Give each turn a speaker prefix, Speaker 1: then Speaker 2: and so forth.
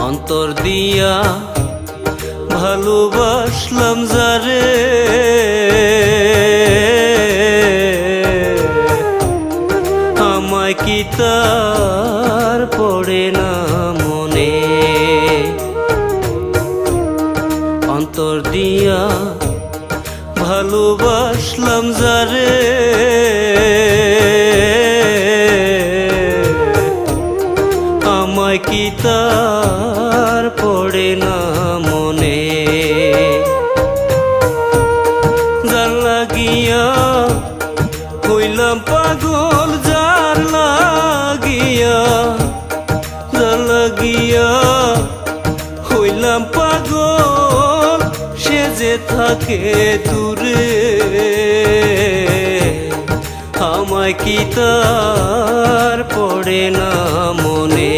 Speaker 1: অন্তর দিয়া ভালোবাসলাম যারে, আমায় কি তার পড়ে না মনে। অন্তর দিয়া ভালোবাসলাম যারে, আমায় কি তার পড়ে না মনে। যার লাগিয়া হইলাম পাগল, যার লাগিয়া, যার লাগিয়া হইলাম পাগল, সে যে থাকে দূরে, আমায় কি তার পড়ে না মনে।